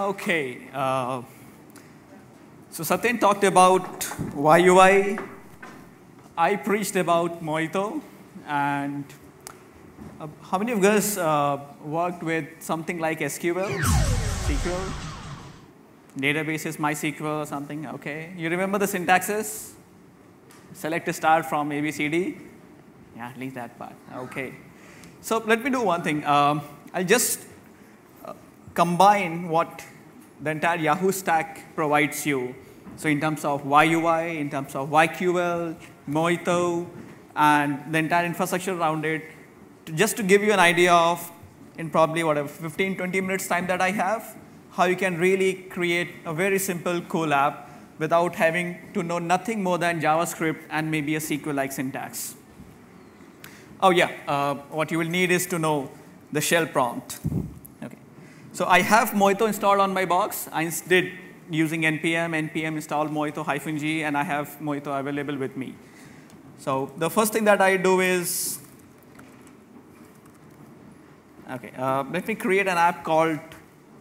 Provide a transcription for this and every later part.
Okay. So Satyen talked about YUI. I preached about Mojito. And how many of you guys worked with something like SQL, SQL, databases, MySQL or something? Okay. You remember the syntaxes? Select a star from ABCD. Yeah, at least that part. Okay. So let me do one thing. I'll just combine what the entire Yahoo stack provides you. So in terms of YUI, in terms of YQL, Mojito, and the entire infrastructure around it, just to give you an idea of, in probably whatever 15, 20 minutes time that I have, how you can really create a very simple, cool app without having to know nothing more than JavaScript and maybe a SQL-like syntax. Oh yeah, what you will need is to know the shell prompt. Okay. So I have Mojito installed on my box. I did using npm install Mojito-g, and I have Mojito available with me. So the first thing that I do is, okay, let me create an app called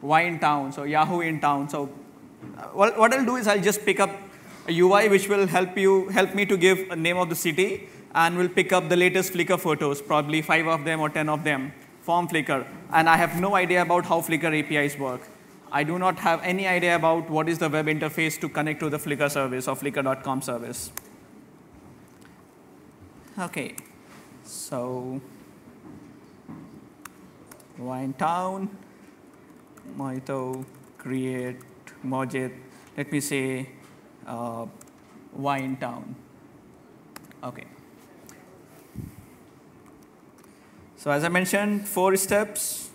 Y in Town, so Yahoo in Town. So what I'll do is I'll just pick up a UI which will help me to give a name of the city, and will pick up the latest Flickr photos, probably 5 of them or 10 of them from Flickr. And I have no idea about how Flickr APIs work. I do not have any idea about what is the web interface to connect to the Flickr service or Flickr.com service. Okay, so Y in Town, Mojito, create, Mojit. Let me say Y in Town. Okay. So as I mentioned, 4 steps.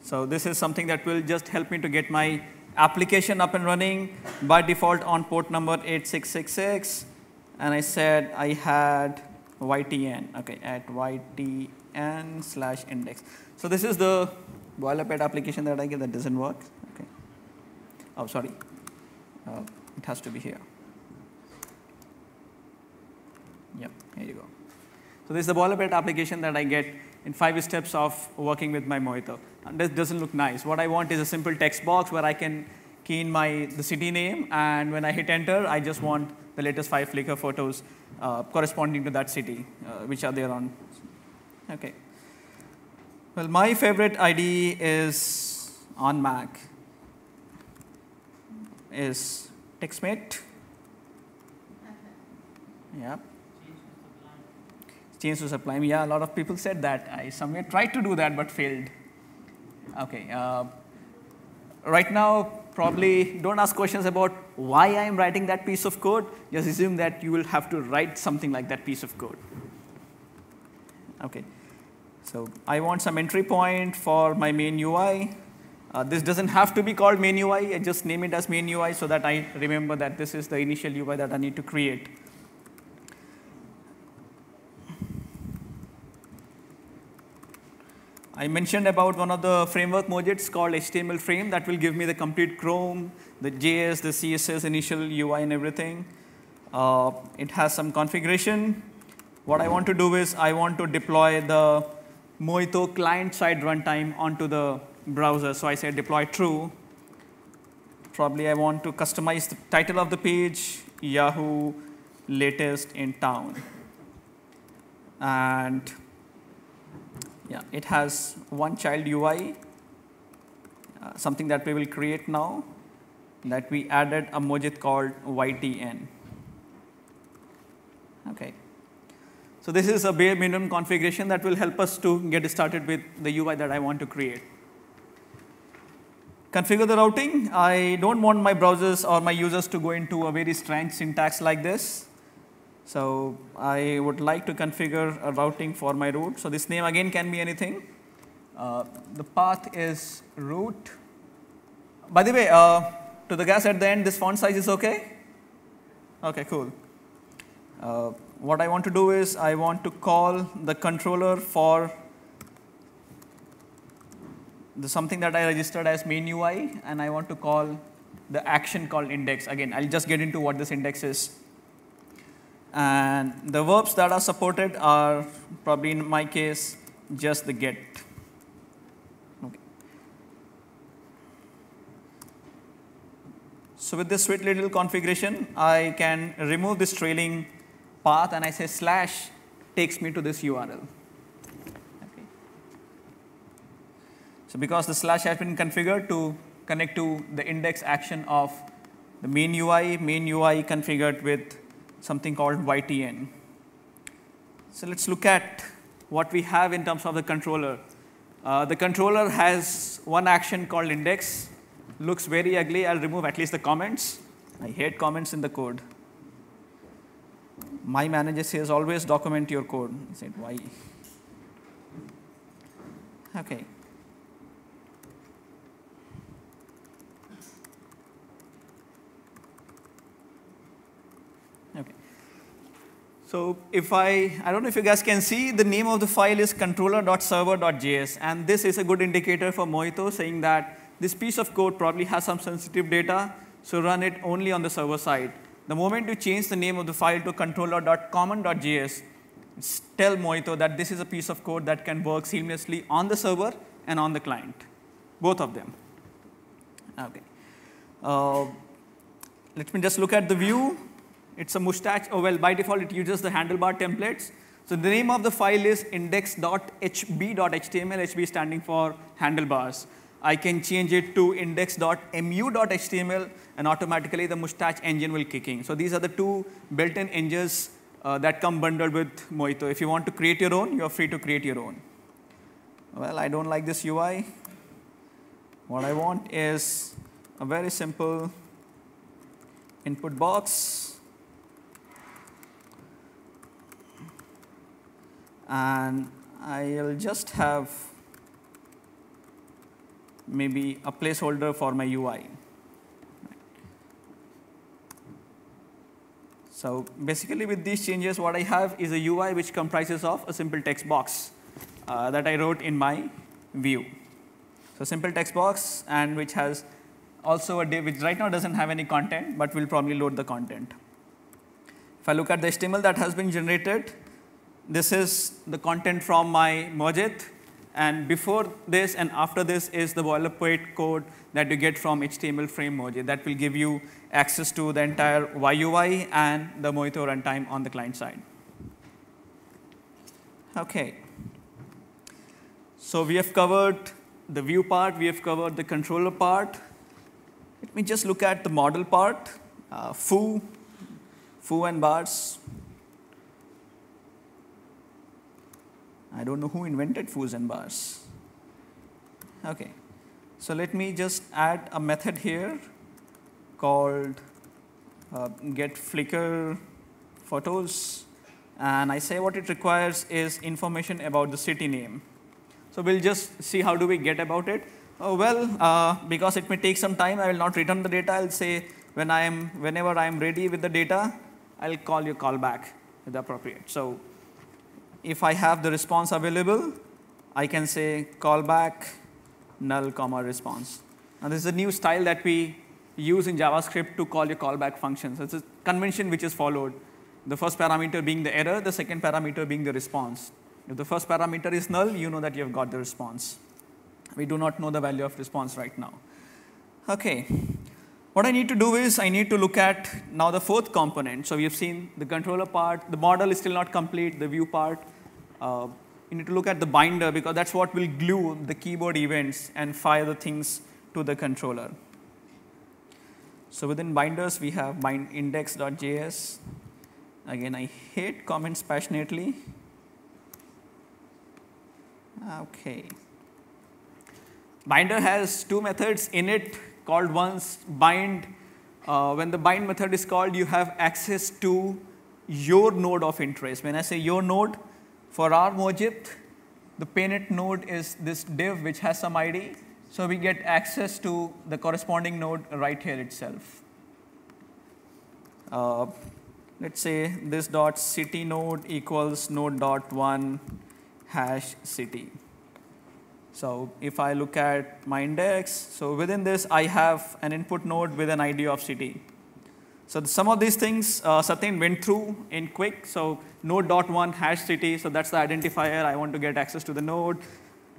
So this is something that will just help me to get my application up and running, by default on port number 8666. And I said I had YTN, okay, at YTN/index. So this is the boilerplate application that I get that doesn't work. Okay. Oh, sorry. It has to be here. Yep, here you go. So this is the boilerplate application that I get in 5 steps of working with my Mojito. And this doesn't look nice. What I want is a simple text box where I can key in the city name, and when I hit enter, I just want the latest 5 Flickr photos corresponding to that city, which are there on. Okay. Well, my favorite IDE is on Mac is TextMate. Yep. Change to Sublime. Yeah, a lot of people said that. I somewhere tried to do that but failed. Okay. Right now, probably don't ask questions about why I am writing that piece of code. Just assume that you will have to write something like that piece of code. Okay. So I want some entry point for my main UI. This doesn't have to be called main UI. I just name it as main UI so that I remember that this is the initial UI that I need to create. I mentioned about one of the framework Mojits called HTML frame that will give me the complete Chrome, the JS, the CSS, initial UI, and everything. It has some configuration. What I want to do is I want to deploy the Mojito client-side runtime onto the browser. So I say deploy true. Probably I want to customize the title of the page, Yahoo latest in town. And yeah, it has one child UI, something that we will create now, that we added a Mojit called YTN. Okay. So this is a bare minimum configuration that will help us to get started with the UI that I want to create. Configure the routing. I don't want my browsers or my users to go into a very strange syntax like this. So I would like to configure a routing for my root. So this name again can be anything. The path is root. By the way, to the guys at the end, this font size is okay? Okay, cool. What I want to do is I want to call the controller for something that I registered as main UI, and I want to call the action called index. Again, I'll just get into what this index is. And the verbs that are supported are probably, in my case, just the get. So with this sweet little configuration, I can remove this trailing path, and I say slash takes me to this URL. Okay. So because the slash has been configured to connect to the index action of the main UI configured with something called YTN. So let's look at what we have in terms of the controller. The controller has one action called index. Looks very ugly. I'll remove at least the comments. I hate comments in the code. My manager says always document your code. I said why? Okay. Okay. So if I don't know if you guys can see, the name of the file is controller.server.js, and this is a good indicator for Mojito saying that this piece of code probably has some sensitive data, so run it only on the server side. The moment you change the name of the file to controller.common.js, tell Mojito that this is a piece of code that can work seamlessly on the server and on the client, both of them. Okay. Let me just look at the view. It's a mustache. Oh, well, by default, it uses the handlebar templates. So the name of the file is index.hb.html, HB standing for handlebars. I can change it to index.mu.html, and automatically the mustache engine will kick in. So these are the two built-in engines that come bundled with Mojito. If you want to create your own, you're free to create your own. Well, I don't like this UI. What I want is a very simple input box. And I'll just have maybe a placeholder for my UI. So basically with these changes, what I have is a UI which comprises of a simple text box that I wrote in my view. So simple text box, and which has also a div which right now doesn't have any content, but will probably load the content. If I look at the HTML that has been generated, this is the content from my Mojito, and before this and after this is the boilerplate code that you get from HTML frame Mojito that will give you access to the entire YUI and the Mojito runtime on the client side. Okay. So we have covered the view part, we have covered the controller part. Let me just look at the model part, foo and bars. I don't know who invented foos and bars. Okay, so let me just add a method here called get flickr photos, and I say what it requires is information about the city name. So we'll just see how do we get about it. Because it may take some time, I will not return the data. I'll say whenever I am ready with the data, I'll call your callback with the appropriate. So if I have the response available, I can say callback null comma response. Now this is a new style that we use in JavaScript to call your callback functions. It's a convention which is followed. The first parameter being the error, the second parameter being the response. If the first parameter is null, you know that you have got the response. We do not know the value of response right now. Okay. What I need to do is I need to look at now the fourth component. So we have seen the controller part. The model is still not complete, the view part. You need to look at the binder because that's what will glue the keyboard events and fire the things to the controller. So within binders, we have bind index.js. Again, I hate comments passionately. Okay. Binder has two methods in it called once bind. When the bind method is called, you have access to your node of interest. When I say your node, for our Mojito, the paynet node is this div which has some ID. So we get access to the corresponding node right here itself. Let's say this dot city node equals node.1 hash city. So if I look at my index, so within this I have an input node with an ID of city. So some of these things Satyen went through in quick. So node.1 hash city, so that's the identifier. I want to get access to the node.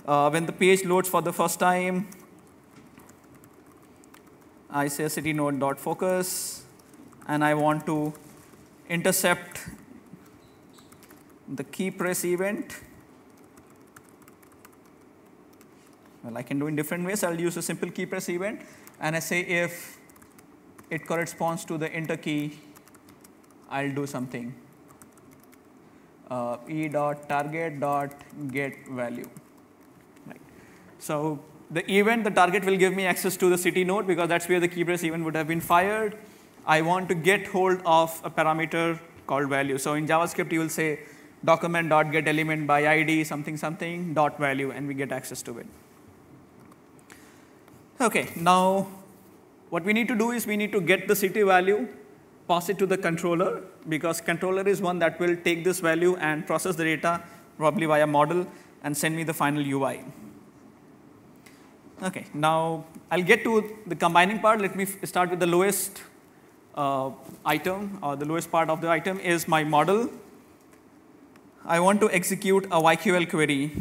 When the page loads for the first time, I say city node dot focus, and I want to intercept the key press event. Well, I can do in different ways. I'll use a simple key press event, and I say if it corresponds to the enter key, I'll do something. e.target.getValue. Right. So the event, the target will give me access to the city node because that's where the key press event would have been fired. I want to get hold of a parameter called value. So in JavaScript, you will say document.getElement by ID something something dot value, and we get access to it. Okay, now what we need to do is we need to get the city value, pass it to the controller, because controller is one that will take this value and process the data probably via model and send me the final UI. Okay, now I'll get to the combining part. Let me start with the lowest item, or the lowest part of the item is my model. I want to execute a YQL query.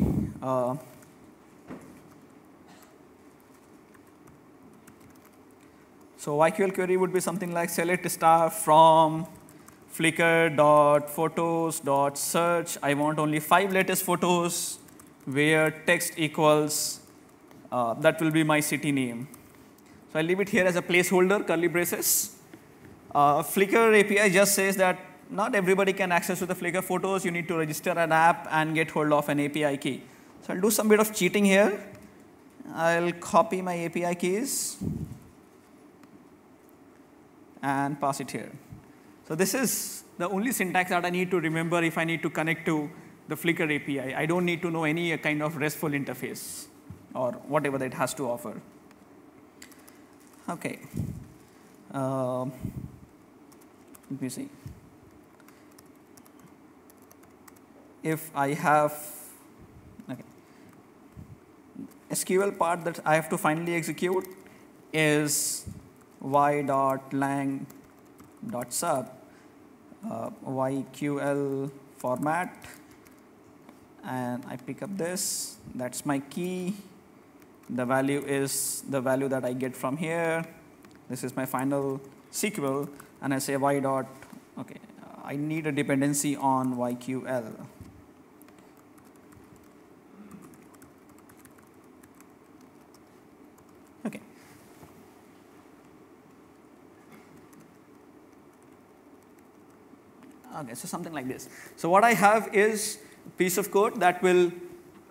So YQL query would be something like select star from flickr.photos.search. I want only 5 latest photos where text equals, that will be my city name. So I'll leave it here as a placeholder, curly braces. Flickr API just says that not everybody can access to the Flickr photos. You need to register an app and get hold of an API key. So I'll do some bit of cheating here. I'll copy my API keys and pass it here. So this is the only syntax that I need to remember if I need to connect to the Flickr API. I don't need to know any kind of RESTful interface or whatever that it has to offer. Okay. Let me see. If I have, okay, SQL part that I have to finally execute is y.lang.sub YQL format, and I pick up this. That's my key. The value is the value that I get from here. This is my final SQL, and I say y dot. Okay, I need a dependency on YQL. Okay. Okay, so something like this. So what I have is a piece of code that will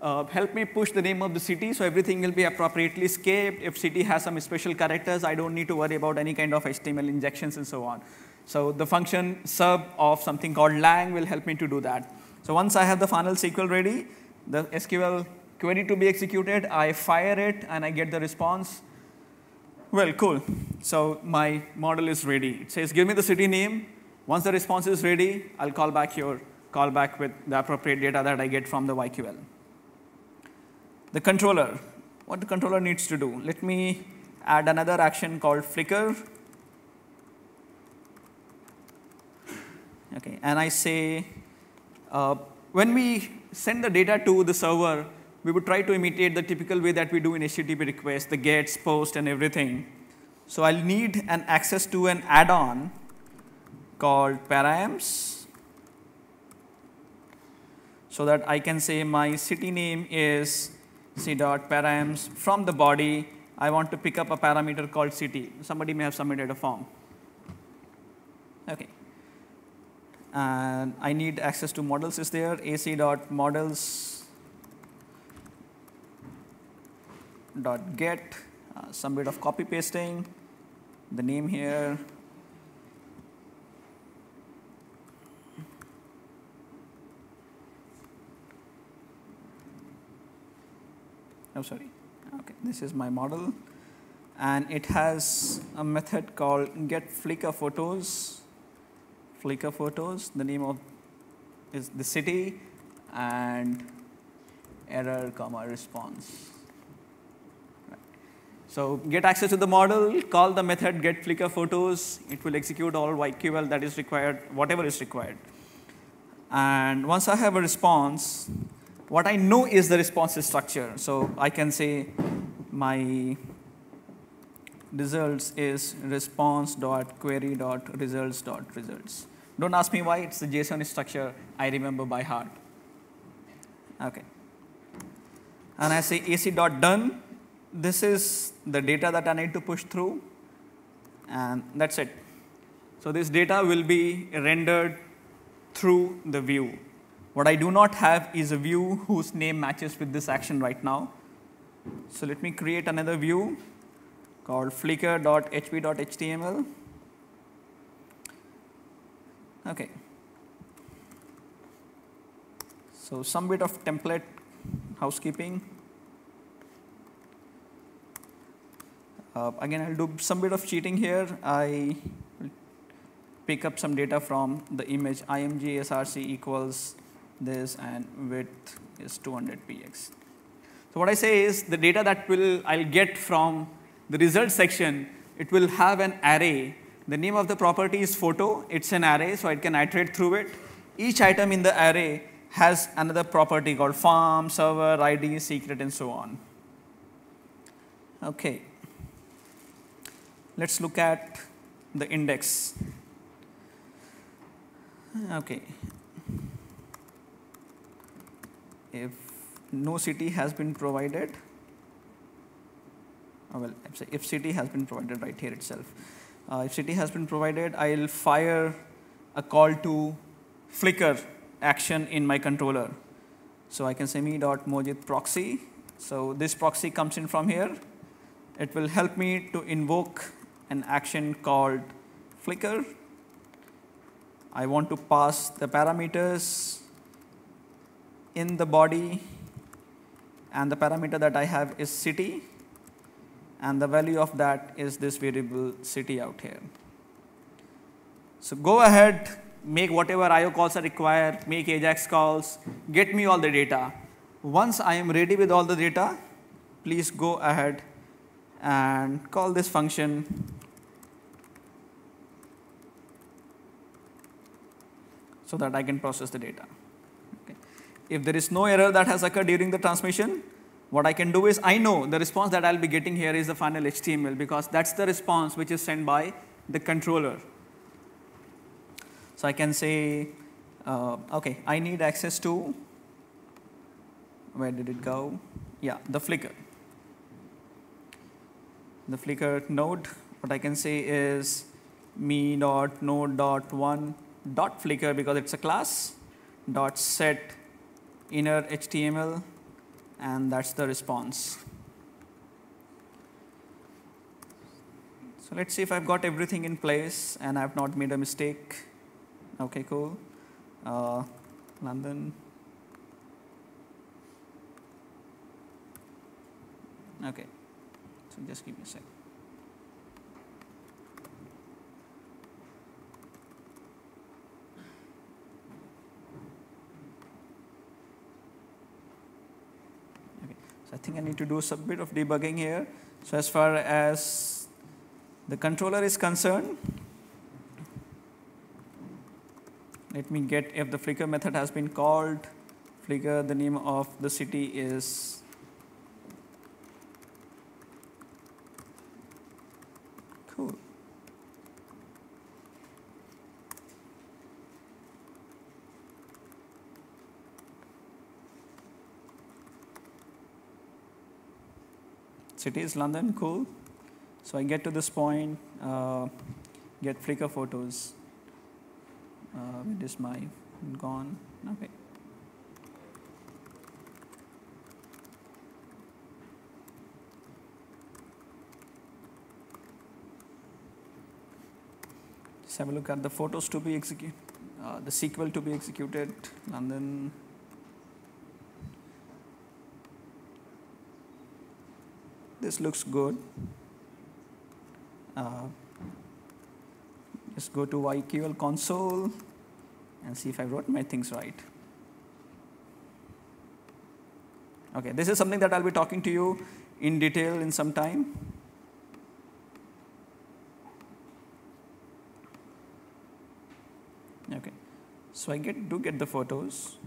help me push the name of the city, so everything will be appropriately scaled. If city has some special characters, I don't need to worry about any kind of HTML injections and so on. So the function sub of something called lang will help me to do that. So once I have the final SQL ready, the SQL query to be executed, I fire it and I get the response. Well, cool. So my model is ready. It says, give me the city name. Once the response is ready, I'll call back with the appropriate data that I get from the YQL. The controller, what the controller needs to do. Let me add another action called Flickr. Okay, and I say, when we send the data to the server, we would try to imitate the typical way that we do in HTTP requests, the gets, post, and everything. So I'll need an access to an add-on called params, so that I can say my city name is c.params. From the body, I want to pick up a parameter called city. Somebody may have submitted a form. Okay. And I need access to models is there, ac.models.get, some bit of copy pasting, the name here. Oh, sorry. Okay, this is my model, and it has a method called getFlickrPhotos. Flickr photos. The name of is the city, and error comma response. Right. So get access to the model. Call the method getFlickrPhotos. It will execute all YQL that is required, whatever is required. And once I have a response, what I know is the response structure. So I can say my results is response.query.results.results. Don't ask me why, it's the JSON structure I remember by heart. Okay. And I say ac.done. This is the data that I need to push through, and that's it. So this data will be rendered through the view. What I do not have is a view whose name matches with this action right now. So let me create another view called flickr.hp.html. Okay. So some bit of template housekeeping. Again, I'll do some bit of cheating here. I will pick up some data from the image img src equals this, and width is 200px. So what I say is the data that I'll get from the result section, it will have an array. The name of the property is photo. It's an array, so I can iterate through it. Each item in the array has another property called farm, server, ID, secret, and so on. Okay. Let's look at the index. Okay. If no city has been provided, if city has been provided right here itself. If city has been provided, I'll fire a call to Flickr action in my controller. So I can say me.mojit proxy. So this proxy comes in from here. It will help me to invoke an action called Flickr. I want to pass the parameters in the body, and the parameter that I have is city, and the value of that is this variable city out here. So go ahead, make whatever IO calls are required, make AJAX calls, get me all the data. Once I am ready with all the data, please go ahead and call this function so that I can process the data. Okay. If there is no error that has occurred during the transmission, what I can do is I know the response that I'll be getting here is the final HTML, because that's the response which is sent by the controller. So I can say, okay, I need access to, where did it go? Yeah, the Flickr. The Flickr node, what I can say is me.node.1.flickr, because it's a class, dot set inner HTML, and that's the response. So let's see if I've got everything in place and I've not made a mistake. Okay, cool. London. Okay, so just give me a sec. So I think I need to do some bit of debugging here. So as far as the controller is concerned, let me get if the Flickr method has been called. Flickr, the name of the city is cool. City is London, cool. So I get to this point, get Flickr photos. Where is my gone? Okay. Just have a look at the photos to be executed, the SQL to be executed, London. This looks good. Just go to YQL console and see if I wrote my things right. Okay, this is something that I'll be talking to you in detail in some time. Okay, so I do get the photos,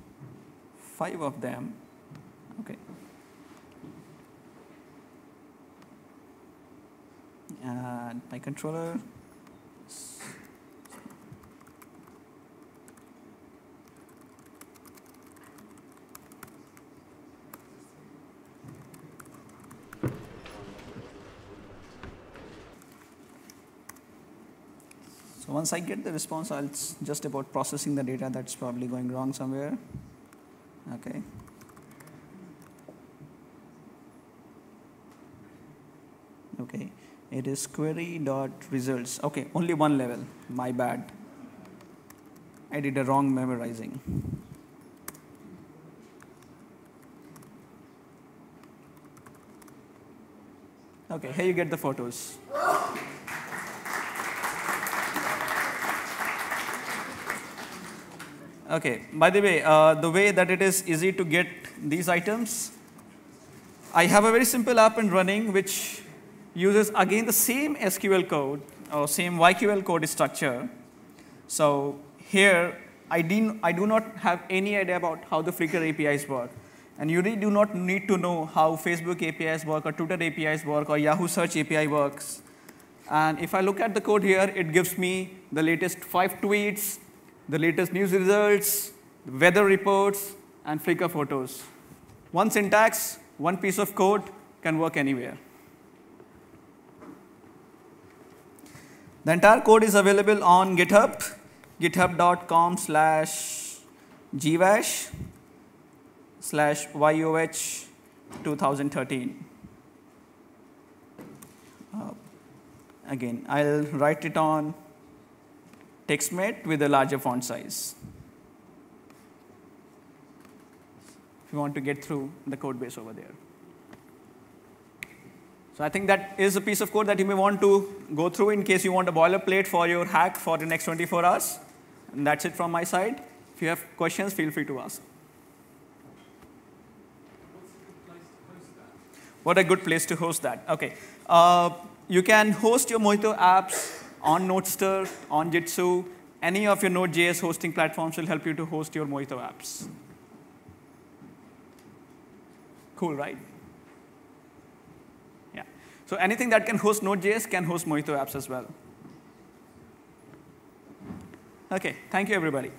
5 of them. Okay. And my controller. So once I get the response, it's just about processing the data that's probably going wrong somewhere. Okay. Okay, it is query.results. Okay, only one level, my bad. I did a wrong memorizing. Okay, here you get the photos. Okay, by the way that it is easy to get these items, I have a very simple app in running which uses again the same SQL code or same YQL code structure. So here, I do not have any idea about how the Flickr APIs work. And you really do not need to know how Facebook APIs work or Twitter APIs work or Yahoo Search API works. And if I look at the code here, it gives me the latest 5 tweets, the latest news results, the weather reports, and Flickr photos. One syntax, one piece of code can work anywhere. The entire code is available on GitHub, github.com/gvash/YUH2013. Again, I'll write it on TextMate with a larger font size. If you want to get through the code base over there. So I think that is a piece of code that you may want to go through in case you want a boilerplate for your hack for the next 24 hours. And that's it from my side. If you have questions, feel free to ask. What a good place to host that. Okay. You can host your Mojito apps on Nodester, on Jitsu. Any of your Node.js hosting platforms will help you to host your Mojito apps. Cool, right? Yeah. So anything that can host Node.js can host Mojito apps as well. Okay, thank you, everybody.